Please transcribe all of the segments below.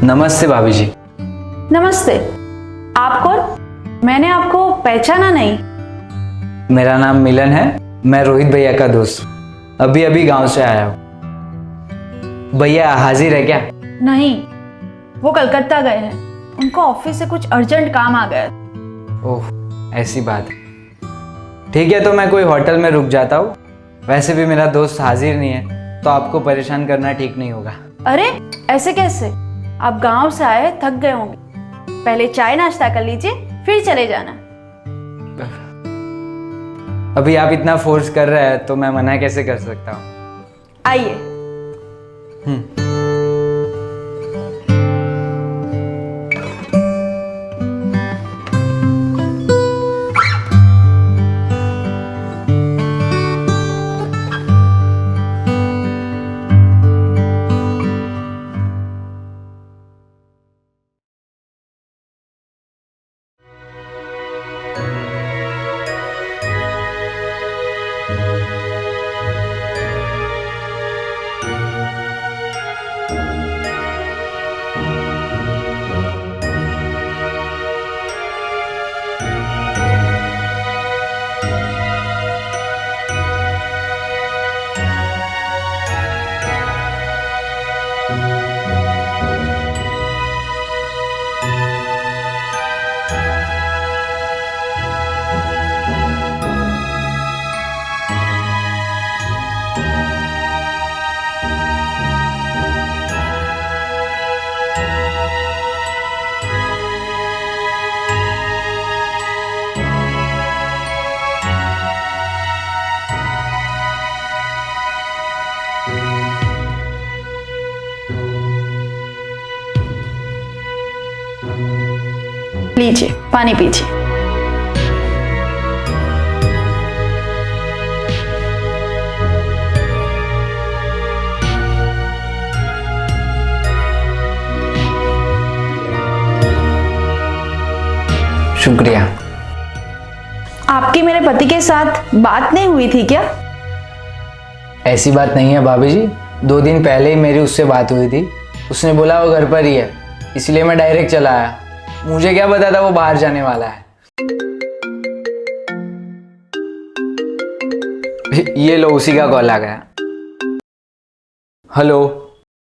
नमस्ते भाभी जी। नमस्ते। आप कौन? मैंने आपको पहचाना नहीं। मेरा नाम मिलन है, मैं रोहित भैया का दोस्त। अभी अभी गांव से आया हूँ। भैया हाजिर है क्या? नहीं, वो कलकत्ता गए हैं। उनको ऑफिस से कुछ अर्जेंट काम आ गया। ओह, ऐसी बात है। ठीक है, तो मैं कोई होटल में रुक जाता हूँ। वैसे भी मेरा दोस्त हाजिर नहीं है, तो आपको परेशान करना ठीक नहीं होगा। अरे ऐसे कैसे? आप गांव से आए, थक गए होंगे। पहले चाय नाश्ता कर लीजिए, फिर चले जाना। अभी आप इतना फोर्स कर रहे हैं तो मैं मना कैसे कर सकता हूँ। आइए। लीजिए, पानी पीजिए। शुक्रिया। आपकी मेरे पति के साथ बात नहीं हुई थी क्या? ऐसी बात नहीं है भाभी जी। 2 दिन पहले ही मेरी उससे बात हुई थी। उसने बोला वो घर पर ही है, इसलिए मैं डायरेक्ट चला आया। मुझे क्या पता था वो बाहर जाने वाला है। ये लो, उसी का कॉल आ गया। हेलो।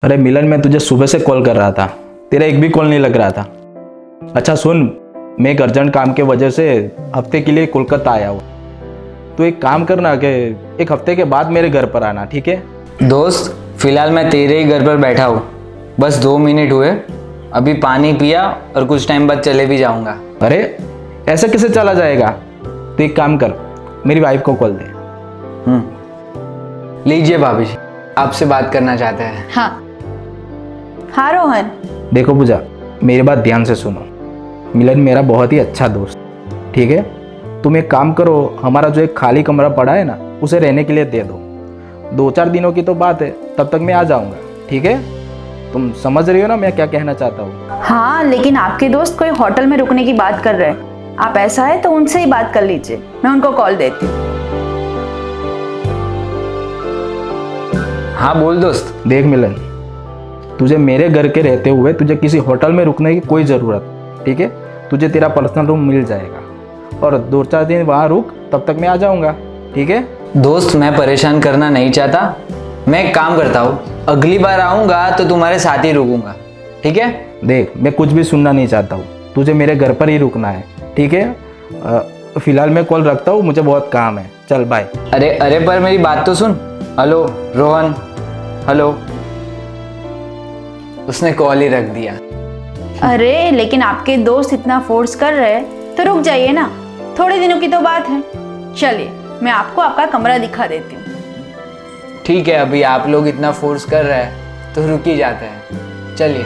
अरे मिलन, मैं तुझे सुबह से कॉल कर रहा था, तेरा एक भी कॉल नहीं लग रहा था। अच्छा सुन, मैं एक अर्जेंट काम के वजह से हफ्ते के लिए कोलकाता आया हूँ। तो एक काम करना कि एक हफ्ते के बाद मेरे घर पर आना, ठीक है? दोस्त, फिलहाल मैं तेरे ही घर पर बैठा हूँ। बस 2 मिनट हुए, अभी पानी पिया और कुछ टाइम बाद चले भी जाऊंगा। अरे ऐसे कैसे चला जाएगा? तो एक काम कर, मेरी वाइफ को कॉल दे। लीजिए भाभी जी, आपसे बात करना चाहते हैं। हाँ हाँ रोहन। देखो पूजा, मेरी बात ध्यान से सुनो। मिलन मेरा बहुत ही अच्छा दोस्त, ठीक है? तुम एक काम करो, हमारा जो एक खाली कमरा पड़ा है ना, उसे रहने के लिए दे दो। 2-4 दिनों की तो बात है, तब तक मैं आ जाऊंगा, ठीक है? तुम समझ रही हो ना मैं क्या कहना चाहता हूँ? हाँ, लेकिन आपके दोस्त कोई होटल में रुकने की बात कर रहे हैं। आप ऐसा है तो उनसे ही बात कर लीजिए, मैं उनको कॉल देती हूँ। हाँ बोल दोस्त। देख मिलन, तुझे मेरे घर के रहते हुए तुझे किसी होटल में रुकने की कोई ज़रूरत, ठीक है? तुझे तेरा पर्सनल रूम मिल जाएगा और 2-4 दिन वहाँ रुक, तब तक मैं आ जाऊँगा, ठीक है? दोस्त, मैं परेशान करना नहीं चाहता। मैं एक काम करता हूँ, अगली बार आऊँगा तो तुम्हारे साथ ही रुकूंगा, ठीक है? देख, मैं कुछ भी सुनना नहीं चाहता हूँ, तुझे मेरे घर पर ही रुकना है, ठीक है? फिलहाल मैं कॉल रखता हूँ, मुझे बहुत काम है। चल बाय। अरे अरे, पर मेरी बात तो सुन। Hello Rohan, hello. उसने कॉल ही रख दिया। अरे लेकिन आपके दोस्त इतना फोर्स कर रहे हैं तो रुक जाइए ना, थोड़े दिनों की तो बात है। चलिए, मैं आपको आपका कमरा दिखा देती हूँ। ठीक है, अभी आप लोग इतना फोर्स कर रहे हैं तो रुक ही जाते हैं। चलिए।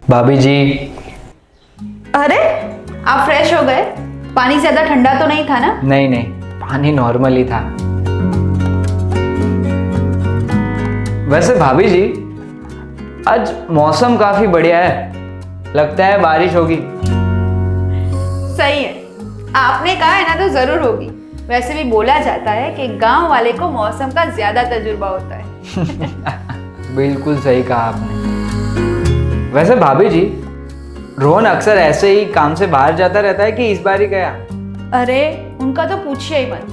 भाभी जी। अरे आप फ्रेश हो गए? पानी ज्यादा ठंडा तो नहीं था ना? नहीं नहीं, पानी नॉर्मल ही था। वैसे भाभी जी, आज मौसम काफी बढ़िया है, लगता है बारिश होगी। सही है, आपने कहा है ना तो जरूर होगी। वैसे भी बोला जाता है कि गांव वाले को मौसम का ज्यादा तजुर्बा होता है। बिल्कुल सही कहा आपने। वैसे भाभी जी, रोहन अक्सर ऐसे ही काम से बाहर जाता रहता है कि इस बार ही गया? अरे उनका तो पूछिए ही मत,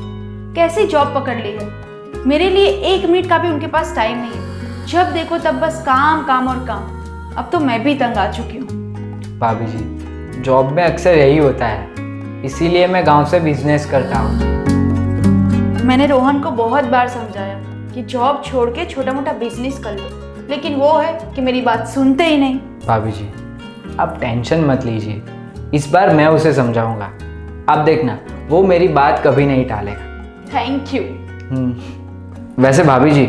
कैसी जॉब पकड़ ली है। मेरे लिए 1 मिनट का भी उनके पास टाइम नहीं है। जब देखो तब बस काम काम और काम। अब तो मैं भी तंग आ चुकी हूँ। भाभी जी, जॉब में अक्सर यही होता है, इसीलिए मैं गांव से बिजनेस करता हूँ। मैंने रोहन को बहुत बार समझाया कि जॉब छोड़ के छोटा मोटा बिजनेस कर लो, लेकिन वो है कि मेरी बात सुनते ही नहीं। भाभी जी, आप टेंशन मत लीजिए, इस बार मैं उसे समझाऊंगा। आप देखना, वो मेरी बात कभी नहीं टालेगा। Thank you. वैसे भाभी जी,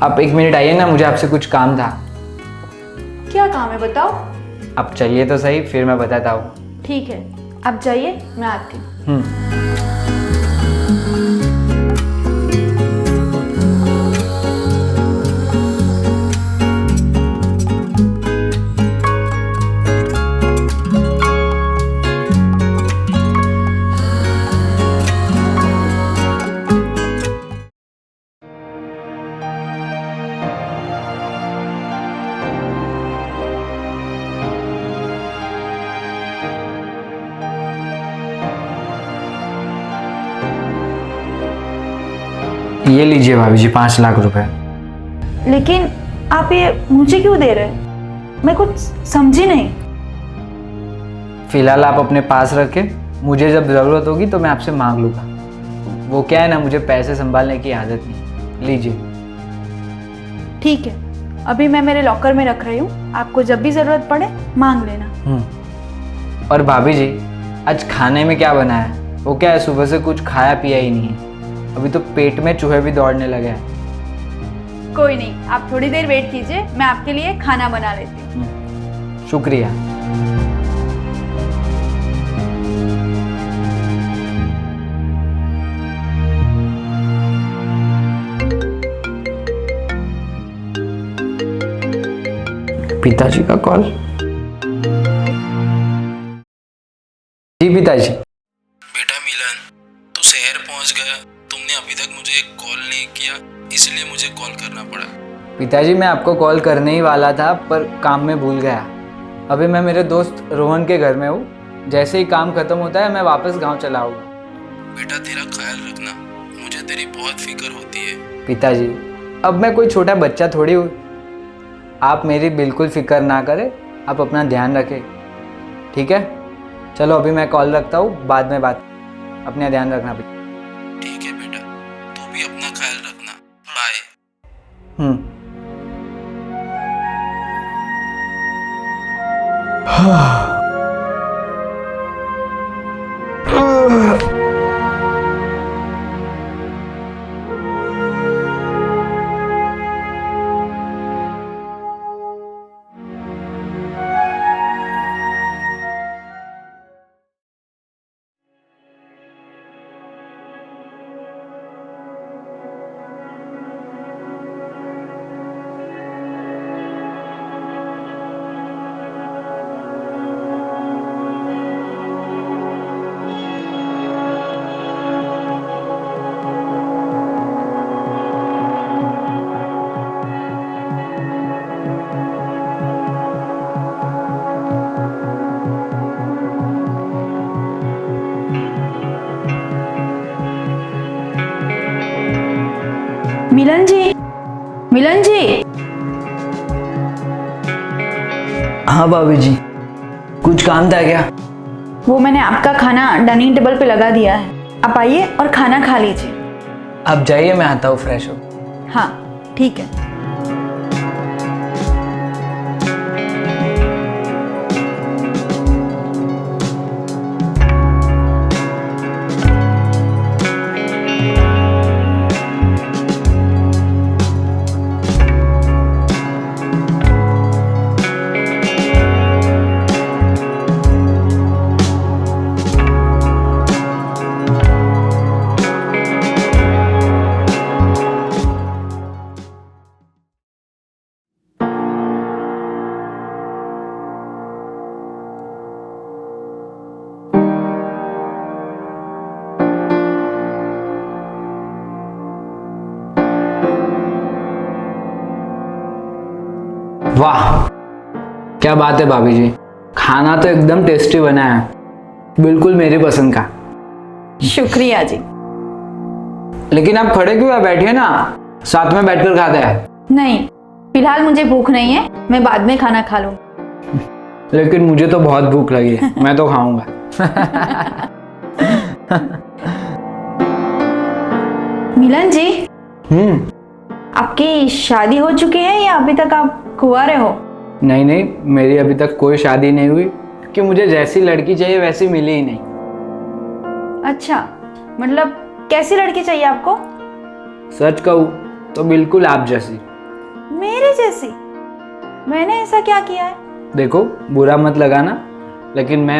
आप 1 मिनट आइए ना, मुझे आपसे कुछ काम था। क्या काम है बताओ? आप चलिए तो सही, फिर मैं बताता हूँ। ठीक है, आप जाइए, मैं आती हूँ। ये लीजिए भाभी जी, 5 लाख रुपए। लेकिन आप ये मुझे क्यों दे रहे हैं? मैं कुछ समझी नहीं। फिलहाल आप अपने पास रखें, मुझे जब ज़रूरत होगी तो मैं आपसे मांग लूँगा। वो क्या है ना, मुझे पैसे संभालने की आदत नहीं। लीजिए। ठीक है, अभी मैं मेरे लॉकर में रख रही हूँ, आपको जब भी ज़रूरत पड़े मांग लेना। और भाभी जी, आज खाने में क्या बना है? वो क्या है, सुबह से कुछ खाया पिया ही नहीं है, अभी तो पेट में चूहे भी दौड़ने लगे हैं। कोई नहीं, आप थोड़ी देर वेट कीजिए, मैं आपके लिए खाना बना लेती हूँ। शुक्रिया। पिताजी का कॉल। जी पिताजी। बेटा मिलन, तू शहर पहुंच गया। तुमने अभी तक मुझे कॉल नहीं किया, इसलिए मुझे कॉल करना पड़ा। पिताजी, मैं आपको कॉल करने ही वाला था, पर काम में भूल गया। अभी मैं मेरे दोस्त रोहन के घर में हूँ, जैसे ही काम खत्म होता है मैं वापस गांव चला आऊँगा। बेटा तेरा ख्याल रखना, मुझे तेरी बहुत फिक्र होती है। पिताजी, अब मैं कोई छोटा बच्चा थोड़ी हूँ, आप मेरी बिल्कुल फिक्र ना करें, आप अपना ध्यान रखें, ठीक है? चलो अभी मैं कॉल रखता हूँ, बाद में बात। अपना ध्यान रखना। ठीक है बेटा, तू भी अपना ख्याल रखना। बाय। मिलन जी, मिलन जी। हाँ भाभी जी, कुछ काम था क्या? वो मैंने आपका खाना डाइनिंग टेबल पे लगा दिया है, आप आइए और खाना खा लीजिए। आप जाइए, मैं आता हूँ फ्रेश हो। हाँ ठीक है। वाह, क्या बात है भाभी जी, खाना तो एकदम टेस्टी बना है, बिल्कुल मेरी पसंद का। शुक्रिया जी। लेकिन आप खड़े क्यों हैं, बैठिए ना, साथ में बैठकर खाते हैं। नहीं, फिलहाल मुझे भूख नहीं है, मैं बाद में खाना खा लूँ। लेकिन मुझे तो बहुत भूख लगी है, मैं तो खाऊंगा। मिलन जी, हम्म। आपकी शादी हो चुकी है या अभी तक आप कुंवारे हो? नहीं नहीं, मेरी अभी तक कोई शादी नहीं हुई, कि मुझे जैसी लड़की चाहिए वैसी मिली ही नहीं। अच्छा, मतलब कैसी लड़की चाहिए आपको? सच कहूँ तो बिल्कुल आप जैसी। मेरे जैसी? मैंने ऐसा क्या किया है? देखो, बुरा मत लगाना, लेकिन मैं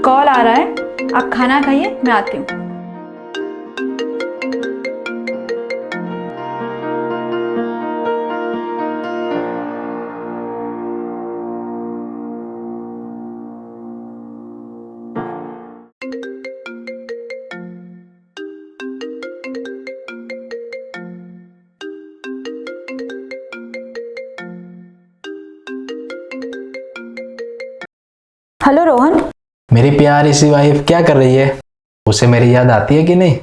कॉल आ रहा है, आप खाना खाइए, मैं आती हूँ। हेलो रोहन। मेरी प्यारी सी वाइफ क्या कर रही है? उसे मेरी याद आती है कि नहीं?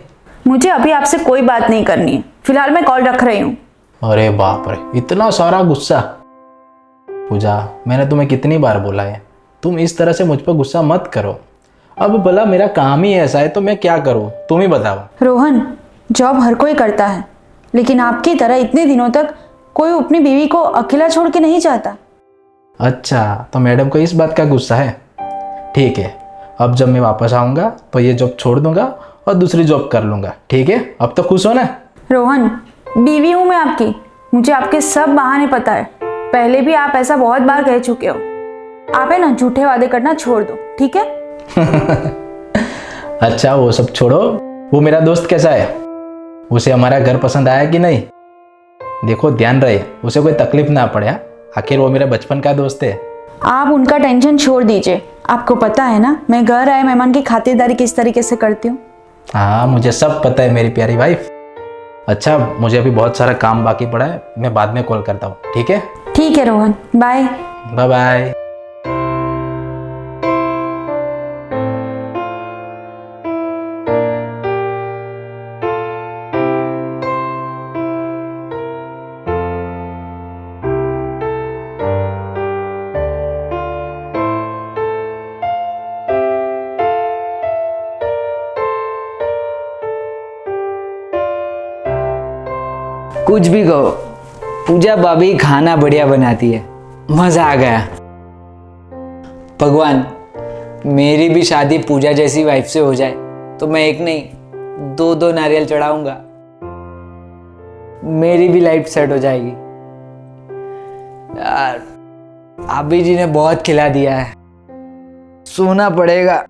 मुझे अभी आपसे कोई बात नहीं करनी है, फिलहाल मैं कॉल रख रही हूँ। अरे बाप रे, इतना सारा गुस्सा। पूजा, मैंने तुम्हें कितनी बार बोला है, तुम इस तरह से मुझ पर गुस्सा मत करो। अब भला मेरा काम ही ऐसा है तो मैं क्या करूँ, तुम ही बताओ। रोहन, जॉब हर कोई करता है, लेकिन आपकी तरह इतने दिनों तक कोई अपनी बीवी को अकेला छोड़ के नहीं जाता। अच्छा, तो मैडम को इस बात का गुस्सा है। ठीक है, अब जब मैं वापस आऊँगा तो ये जॉब छोड़ दूंगा और दूसरी जॉब कर लूँगा। ठीक है, अब तो खुश हो ना? रोहन, बीवी हूँ मैं आपकी, मुझे आपके सब बहाने पता है। पहले भी आप ऐसा बहुत बार कह चुके हो। आप है ना, झूठे वादे करना छोड़ दो, ठीक है? अच्छा, वो सब छोड़ो, वो मेरा दोस्त कैसा है? उसे हमारा घर पसंद आया कि नहीं? देखो, ध्यान रहे उसे कोई तकलीफ ना पड़े, आखिर वो मेरा बचपन का दोस्त है। आप उनका टेंशन छोड़ दीजिए। आपको पता है ना, मैं घर आए मेहमान की खातिरदारी किस तरीके से करती हूँ। हाँ, मुझे सब पता है मेरी प्यारी वाइफ। अच्छा, मुझे अभी बहुत सारा काम बाकी पड़ा है, मैं बाद में कॉल करता हूँ। ठीक है? ठीक है रोहन, बाय। Bye bye. कुछ भी कहो, पूजा भाभी खाना बढ़िया बनाती है, मजा आ गया। भगवान, मेरी भी शादी पूजा जैसी वाइफ से हो जाए तो मैं एक नहीं दो दो नारियल चढ़ाऊंगा, मेरी भी लाइफ सेट हो जाएगी। यार, भाभी जी ने बहुत खिला दिया है, सोना पड़ेगा।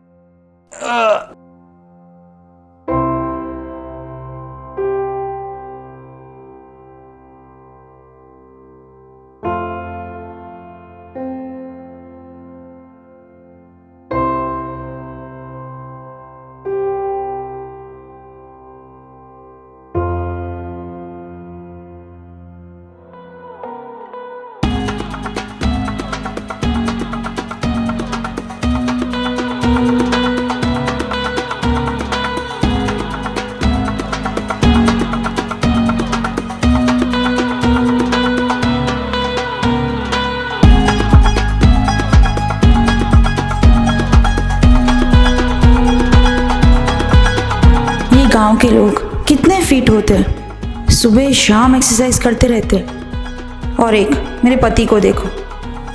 गांव के लोग कितने फिट होते हैं, सुबह शाम एक्सरसाइज करते रहते हैं। और एक मेरे पति को देखो,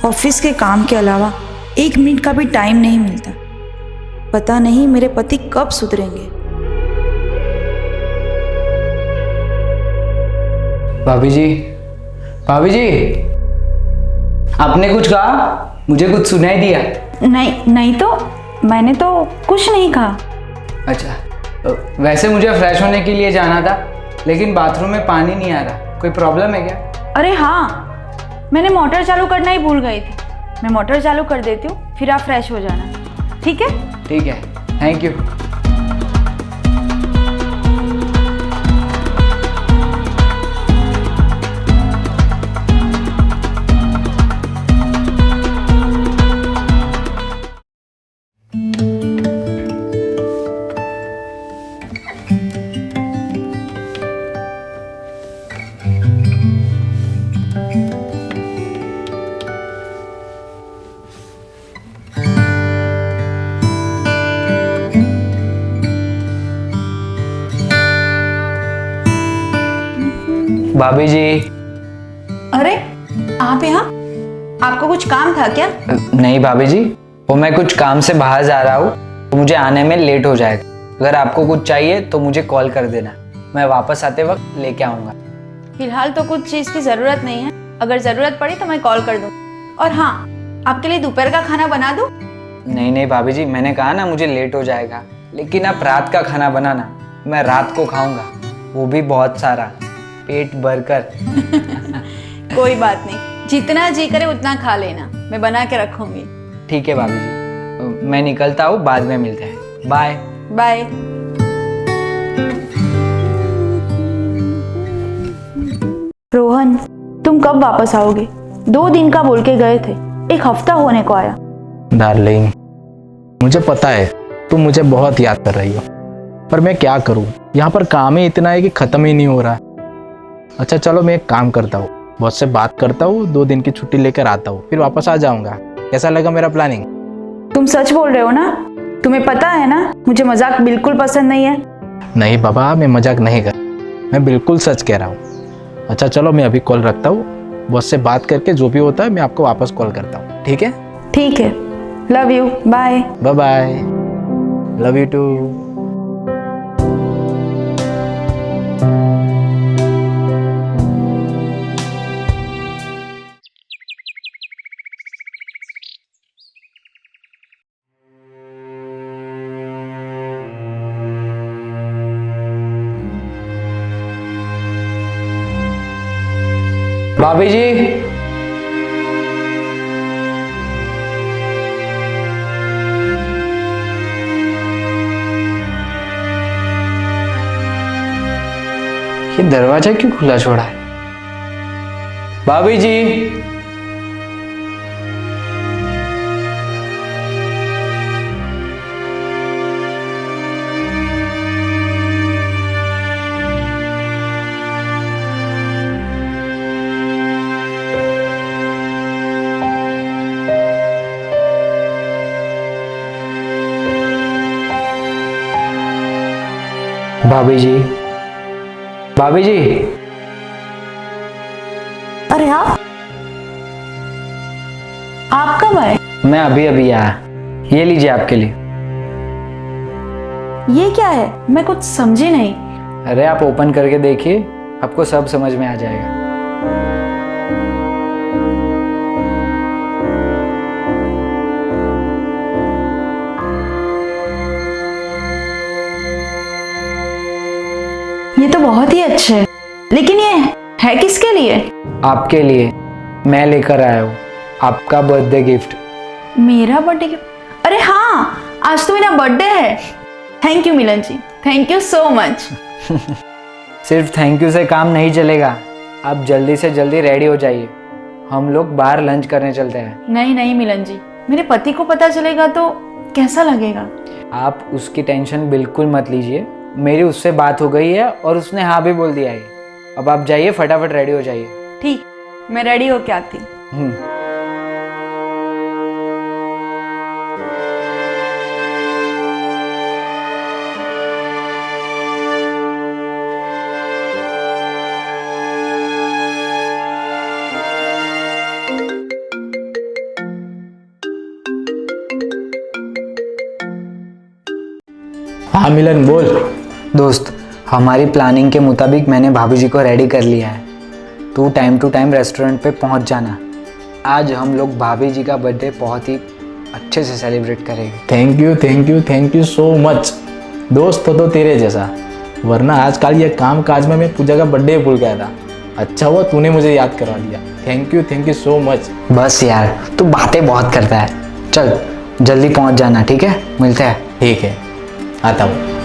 ऑफिस के काम के अलावा 1 मिनट का भी टाइम नहीं मिलता। पता नहीं मेरे पति कब सुधरेंगे। भाभी जी, भाभी जी, आपने कुछ कहा? मुझे कुछ सुनाई दिया? नहीं तो मैंने तो कुछ नहीं कहा। अच्छा, वैसे मुझे फ्रेश होने के लिए जाना था, लेकिन बाथरूम में पानी नहीं आ रहा, कोई प्रॉब्लम है क्या? अरे हाँ, मैंने मोटर चालू करना ही भूल गई थी। मैं मोटर चालू कर देती हूँ, फिर आप फ्रेश हो जाना, ठीक है? ठीक है, थैंक यू। भाभी जी। अरे आप यहाँ, आपको कुछ काम था क्या? नहीं भाभी जी, वो मैं कुछ काम से बाहर जा रहा हूँ तो मुझे आने में लेट हो जाएगा। अगर आपको कुछ चाहिए तो मुझे कॉल कर देना, मैं वापस आते वक्त लेके आऊँगा। फिलहाल तो कुछ चीज़ की ज़रूरत नहीं है, अगर ज़रूरत पड़ी तो मैं कॉल कर दूँ। और हाँ, आपके लिए दोपहर का खाना बना दूँ? नहीं नहीं भाभी जी, मैंने कहा ना मुझे लेट हो जाएगा, लेकिन आप रात का खाना बनाना, मैं रात को खाऊंगा, वो भी बहुत सारा, पेट भरकर। कोई बात नहीं, जितना जी करे उतना खा लेना, मैं बना के रखूंगी। ठीक है भाभी जी, मैं निकलता हूँ, बाद में मिलते हैं। Bye bye. रोहन, तुम कब वापस आओगे? 2 दिन का बोल के गए थे, 1 हफ्ता होने को आया। डार्लिंग, मुझे पता है तुम मुझे बहुत याद कर रही हो, पर मैं क्या करूं, यहाँ पर काम ही इतना है कि ख़त्म ही नहीं हो रहा। अच्छा चलो, मैं एक काम करता हूँ, बॉस से बात करता हूँ, 2 दिन की छुट्टी लेकर आता हूँ, फिर वापस आ जाऊँगा। कैसा लगा मेरा प्लानिंग? तुम सच बोल रहे हो ना? तुम्हें पता है ना मुझे मजाक बिल्कुल पसंद नहीं है। नहीं बाबा, मैं मजाक नहीं कर, मैं बिल्कुल सच कह रहा हूँ। अच्छा चलो, मैं अभी कॉल रखता हूँ, बॉस से बात करके जो भी होता है मैं आपको वापस कॉल करता हूँ। ठीक है? ठीक है, love you, bye. Bye bye, love you too. भाभी जी। ये दरवाजा क्यों खुला छोड़ा है? भाभी जी। भाभी जी, भाभी जी। अरे आप कब आए? मैं अभी अभी आया, ये लीजिए आपके लिए। ये क्या है? मैं कुछ समझी नहीं। अरे आप ओपन करके देखिए, आपको सब समझ में आ जाएगा। ये तो बहुत ही अच्छे है, लेकिन ये है किसके लिए? आपके लिए मैं लेकर आया हूँ, आपका बर्थडे गिफ्ट। मेरा बर्थडे गिफ्ट? अरे हाँ, आज तो मेरा बर्थडे है। Thank you Milan ji, thank you so much. सिर्फ थैंक यू से काम नहीं चलेगा, आप जल्दी से जल्दी रेडी हो जाइए, हम लोग बाहर लंच करने चलते हैं। नहीं नहीं मिलन जी, मेरे पति को पता चलेगा तो कैसा लगेगा? आप उसकी टेंशन बिल्कुल मत लीजिए, मेरी उससे बात हो गई है और उसने हाँ भी बोल दिया है। अब आप जाइए, फटाफट रेडी हो जाइए। ठीक, मैं रेडी होके आती। हाँ मिलन, बोल। दोस्त, हमारी प्लानिंग के मुताबिक मैंने भाभी जी को रेडी कर लिया है, तू टाइम टू टाइम रेस्टोरेंट पे पहुंच जाना। आज हम लोग भाभी जी का बर्थडे बहुत ही अच्छे से सेलिब्रेट करेंगे। Thank you thank you thank you so much. दोस्त हो तो तेरे जैसा, वरना आजकल ये काम काज में मैं पूजा का बर्थडे भूल गया था। अच्छा हुआ तूने मुझे याद करवा दिया, थैंक यू सो मच। बस यार, तू बातें बहुत करता है, चल जल्दी पहुंच जाना। ठीक है, मिलते हैं। ठीक है, आता हूँ।